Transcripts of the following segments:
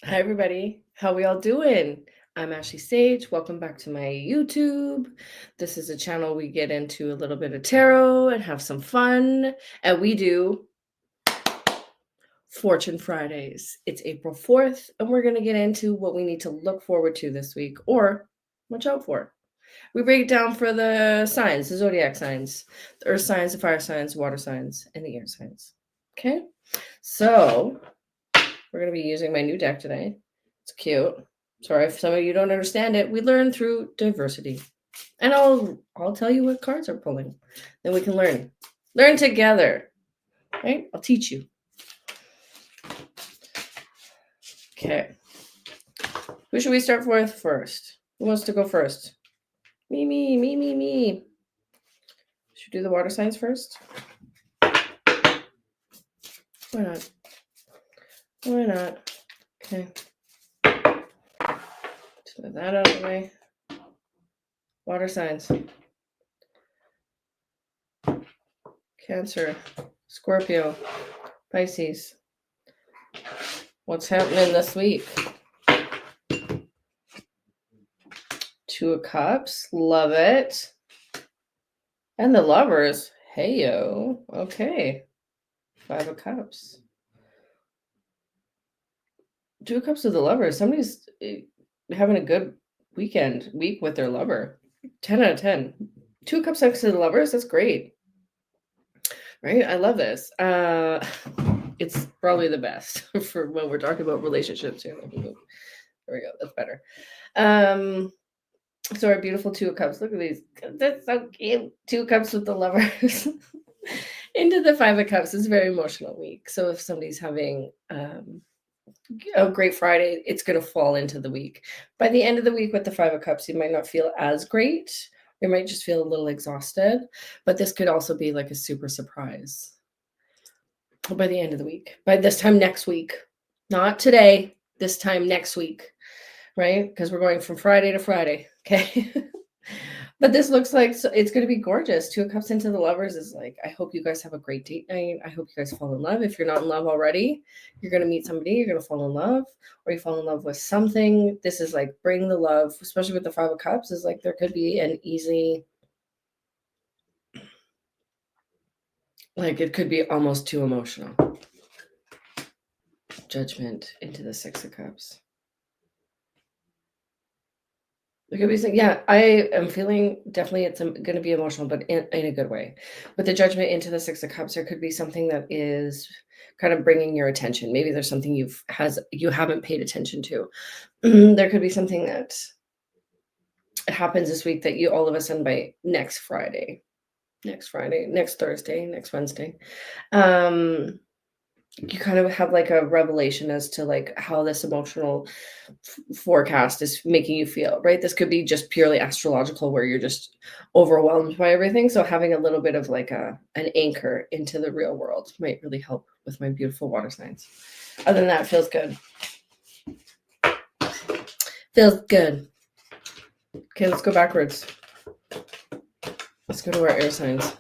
Hi, everybody. How we all doing? I'm Ashley Sage. Welcome back to my YouTube. This is a channel we get into a little bit of tarot and have some fun. And we do Fortune Fridays. It's April 4th, and we're going to get into what we need to look forward to this week or watch out for. We break it down for the signs, the zodiac signs, the earth signs, the fire signs, water signs, and the air signs. Okay? So we're going to be using my new deck today. It's cute. Sorry if some of you don't understand it. We learn through diversity. And I'll tell you what cards are pulling. Then we can learn. Learn together. Right? I'll teach you. Okay. Who should we start with first? Who wants to go first? Me. Should we do the water signs first? Why not? Why not? Okay. Just move that out of the way. Water signs. Cancer, Scorpio, Pisces. What's happening this week? Two of Cups. Love it. And the Lovers. Hey, yo. Okay. Five of Cups. Two of Cups with the Lovers. Somebody's having a good week with their lover. 10 out of 10. Two of Cups next to the Lovers. That's great. Right? I love this. It's probably the best for when we're talking about relationships here. There we go. That's better. So our beautiful Two of Cups. Look at these. That's so cute. Two of Cups with the Lovers. Into the Five of Cups. It's a very emotional week. So if somebody's having a great Friday, it's going to fall into the week. By the end of the week with the Five of Cups, you might not feel as great. You might just feel a little exhausted. But this could also be like a super surprise. By the end of the week. By this time next week. Not today. This time next week. Right? Because we're going from Friday to Friday. Okay. But this looks like it's going to be gorgeous. Two of Cups into the Lovers is like, I hope you guys have a great date night. I hope you guys fall in love. If you're not in love already, you're going to meet somebody, you're going to fall in love, or you fall in love with something. This is like bring the love, especially with the Five of Cups, is like there could be an easy, like it could be almost too emotional. Judgment into the Six of Cups. It could be saying, yeah, I am feeling definitely it's going to be emotional, but in a good way. With the Judgment into the Six of Cups, there could be something that is kind of bringing your attention. Maybe there's something you haven't paid attention to. There could be something that happens this week that you all of a sudden by next Thursday, next Wednesday, you kind of have like a revelation as to like how this emotional forecast is making you feel, right? This could be just purely astrological where you're just overwhelmed by everything. So having a little bit of like an anchor into the real world might really help with my beautiful water signs. Other than that, feels good. Feels good. Okay, let's go backwards. Let's go to our air signs.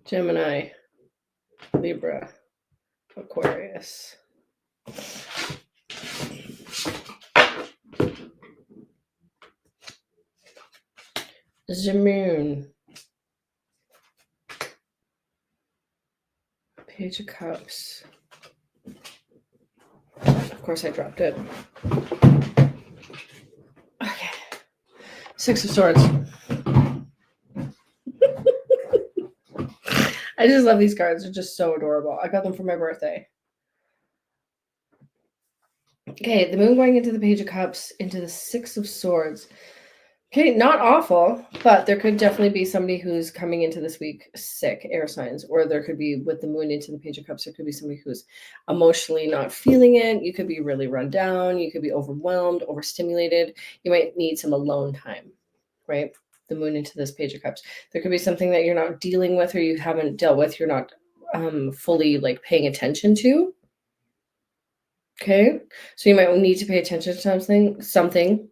Gemini, Libra, Aquarius. The Moon. Page of Cups. Of course, I dropped it. Okay. Six of Swords. I just love these cards. They're just so adorable. I got them for my birthday. Okay, the Moon going into the Page of Cups, into the Six of Swords. Okay, not awful, but there could definitely be somebody who's coming into this week sick, air signs, or there could be with the Moon into the Page of Cups, there could be somebody who's emotionally not feeling it. You could be really run down. You could be overwhelmed, overstimulated. You might need some alone time, right? The Moon into this Page of Cups. There could be something that you're not dealing with or you haven't dealt with. You're not fully like paying attention to. Okay, so you might need to pay attention to something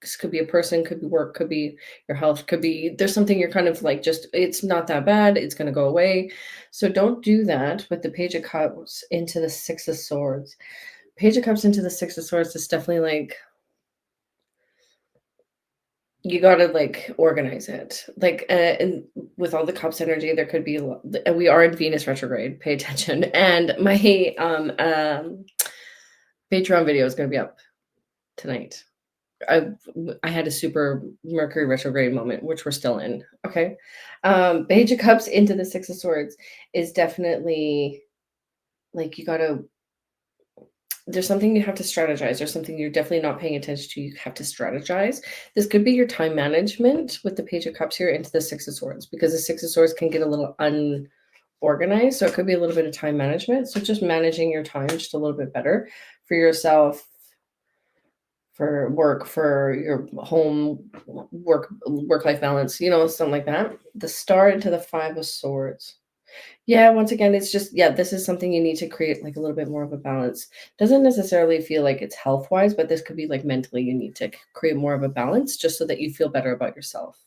This could be a person, could be work, could be your health, could be there's something you're kind of like just it's not that bad, it's gonna go away. So don't do that with the Page of Cups into the Six of Swords. Page of Cups into the Six of Swords is definitely like you gotta like organize it. Like and with all the cups energy, there could be we are in Venus retrograde. Pay attention. And my Patreon video is gonna be up tonight. I had a super Mercury retrograde moment, which we're still in. Okay. Page of Cups into the Six of Swords is definitely like you gotta there's something you have to strategize. There's something you're definitely not paying attention to. You have to strategize. This could be your time management with the Page of Cups here into the Six of Swords, because the Six of Swords can get a little unorganized. So it could be a little bit of time management. So just managing your time just a little bit better for yourself, for work, for your home, work-life balance, something like that. The Star into the Five of Swords. Yeah, once again, it's just this is something you need to create like a little bit more of a balance. Doesn't necessarily feel like it's health-wise, but this could be like mentally you need to create more of a balance just so that you feel better about yourself.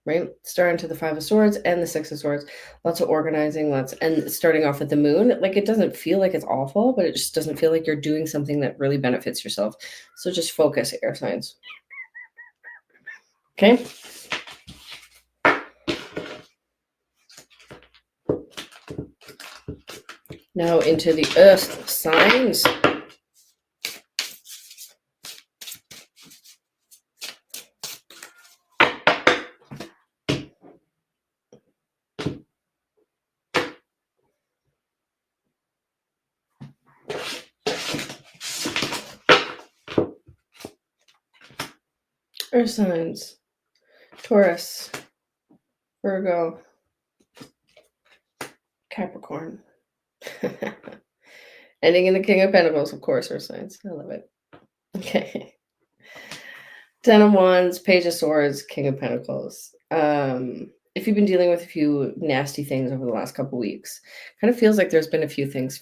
Right? Star into the Five of Swords and the Six of Swords. Lots of organizing, and starting off with the Moon. Like it doesn't feel like it's awful, but it just doesn't feel like you're doing something that really benefits yourself. So just focus, air signs. Okay? Now into the Earth signs. Earth signs. Taurus. Virgo. Capricorn. Ending in the King of Pentacles, of course, Earth signs. I love it. Okay. Ten of Wands, Page of Swords, King of Pentacles. If you've been dealing with a few nasty things over the last couple weeks, kind of feels like there's been a few things,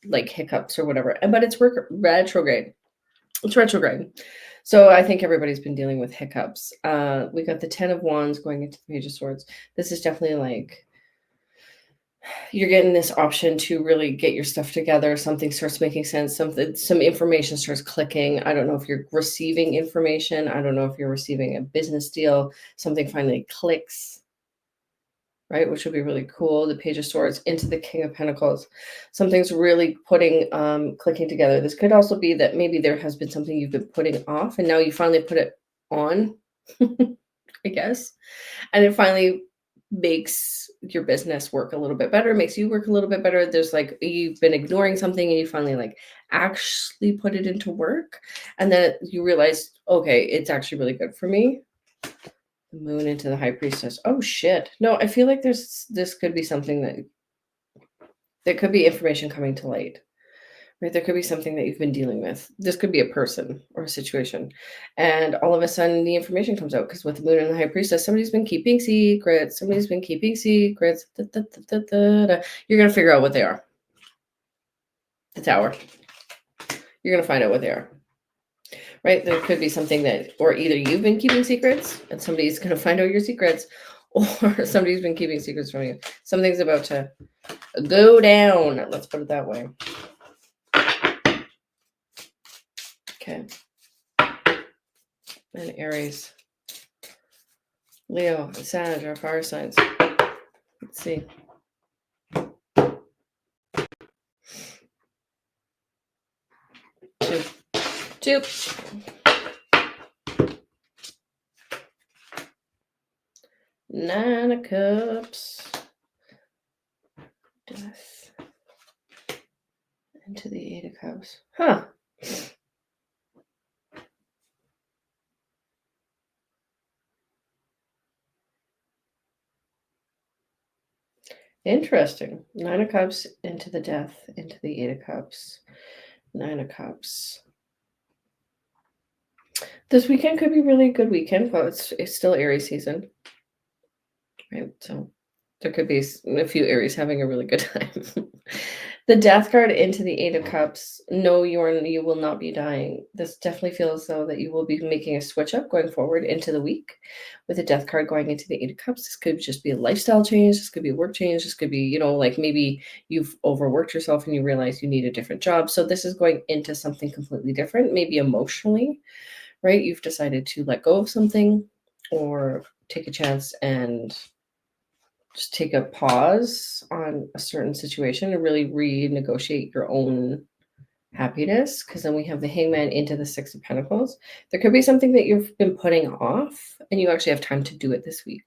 like hiccups or whatever, but it's retrograde. It's retrograde. So I think everybody's been dealing with hiccups. We got the Ten of Wands going into the Page of Swords. This is definitely like you're getting this option to really get your stuff together. Something starts making sense. Some information starts clicking. I don't know if you're receiving information. I don't know if you're receiving a business deal. Something finally clicks, right? Which would be really cool. The Page of Swords into the King of Pentacles. Something's really clicking together. This could also be that maybe there has been something you've been putting off and now you finally put it on, I guess. And it finally makes your business work a little bit better, makes you work a little bit better. There's like you've been ignoring something and you finally like actually put it into work. And then you realize, okay, it's actually really good for me. The Moon into the High Priestess. Oh shit. No, I feel like this could be something that could be information coming to light. Right? There could be something that you've been dealing with. This could be a person or a situation. And all of a sudden the information comes out because with the Moon and the High Priestess, somebody's been keeping secrets. Somebody's been keeping secrets. You're going to figure out what they are. The Tower. You're going to find out what they are. Right? There could be something that, or either you've been keeping secrets and somebody's going to find out your secrets, or somebody's been keeping secrets from you. Something's about to go down. Let's put it that way. Okay. And Aries. Leo, Sag, our fire signs. Let's see. Two. Nine of Cups. Death. Into the Eight of Cups. Huh. Interesting. Nine of Cups into the Death, into the Eight of Cups. Nine of Cups. This weekend could be really good weekend, but it's still Aries season. Right? So there could be a few Aries having a really good time. The Death card into the Eight of Cups. No, you will not be dying. This definitely feels though that you will be making a switch up going forward into the week. With the Death card going into the Eight of Cups, this could just be a lifestyle change. This could be a work change. This could be, like maybe you've overworked yourself and you realize you need a different job. So this is going into something completely different, maybe emotionally, right? You've decided to let go of something or take a chance and just take a pause on a certain situation and really renegotiate your own happiness, because then we have the Hangman into the Six of Pentacles. There could be something that you've been putting off and you actually have time to do it this week,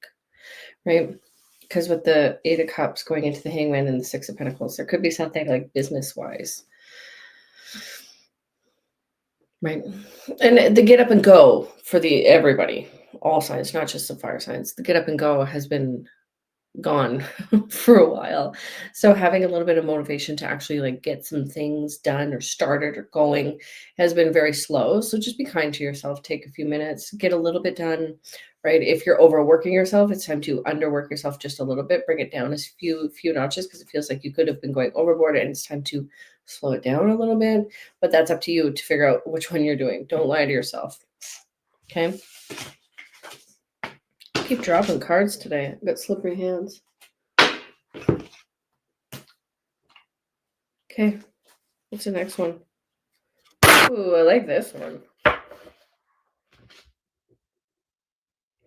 right? Because with the Eight of Cups going into the Hangman and the Six of Pentacles, there could be something like business-wise, right? And the get up and go for everybody, all signs, not just the fire signs. The get up and go has been gone for a while. So having a little bit of motivation to actually like get some things done or started or going has been very slow. So just be kind to yourself. Take a few minutes, get a little bit done, right? If you're overworking yourself, it's time to underwork yourself just a little bit, bring it down a few notches, because it feels like you could have been going overboard, and it's time to slow it down a little bit. But that's up to you to figure out which one you're doing. Don't lie to yourself. Okay. Keep dropping cards today. I've got slippery hands. Okay, what's the next one? Ooh, I like this one.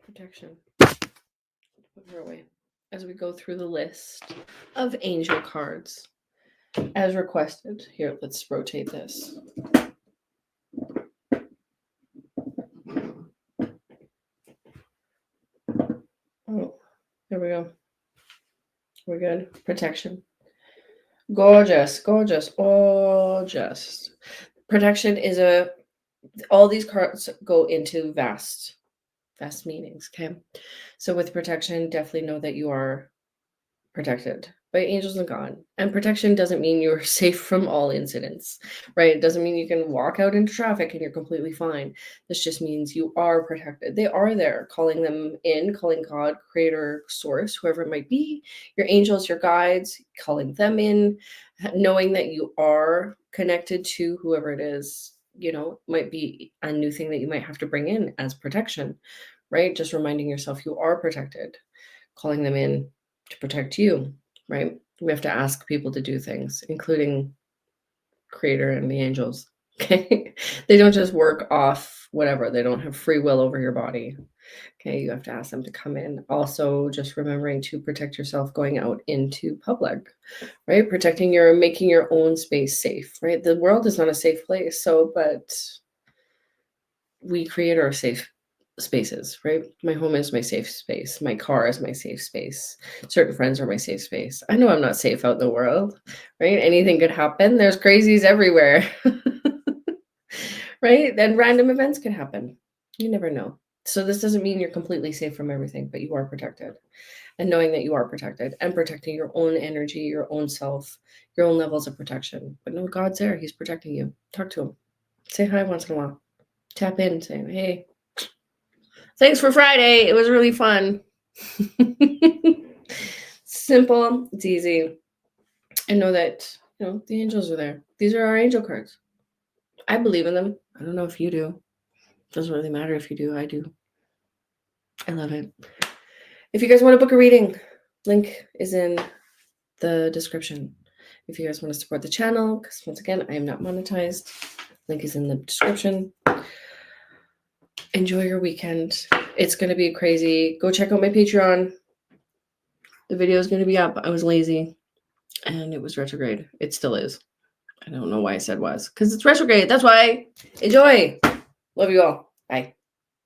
Protection. Put her away as we go through the list of angel cards as requested. Here, let's rotate this. Oh, there we go. We're good. Protection. Gorgeous, gorgeous, gorgeous. Protection is all these cards go into vast meanings, okay? So with protection, definitely know that you are protected by angels and God. And protection doesn't mean you're safe from all incidents, right? It doesn't mean you can walk out into traffic and you're completely fine. This just means you are protected. They are there, calling them in, calling God, creator, source, whoever it might be, your angels, your guides, calling them in, knowing that you are connected to whoever it is, might be a new thing that you might have to bring in as protection, right? Just reminding yourself you are protected, calling them in to protect you, right? We have to ask people to do things, including creator and the angels. Okay. They don't just work off whatever. They don't have free will over your body. Okay. You have to ask them to come in. Also, just remembering to protect yourself going out into public, right? Making your own space safe, right? The world is not a safe place. But we create our safe spaces, right? My home is my safe space. My car is my safe space. Certain friends are my safe space. I know I'm not safe out in the world, right? Anything could happen. There's crazies everywhere, right? And random events can happen. You never know. So this doesn't mean you're completely safe from everything, but you are protected. And knowing that you are protected and protecting your own energy, your own self, your own levels of protection. But no, God's there. He's protecting you. Talk to him. Say hi once in a while. Tap in, say, hey, thanks for Friday. It was really fun. Simple. It's easy. And know that, the angels are there. These are our angel cards. I believe in them. I don't know if you do. It doesn't really matter if you do. I do. I love it. If you guys want to book a reading, link is in the description. If you guys want to support the channel, because once again, I am not monetized, link is in the description. Enjoy your weekend. It's going to be crazy. Go check out my Patreon. The video is going to be up. I was lazy and it was retrograde. It still is. I don't know why I said was, because it's retrograde. That's why. Enjoy. Love you all.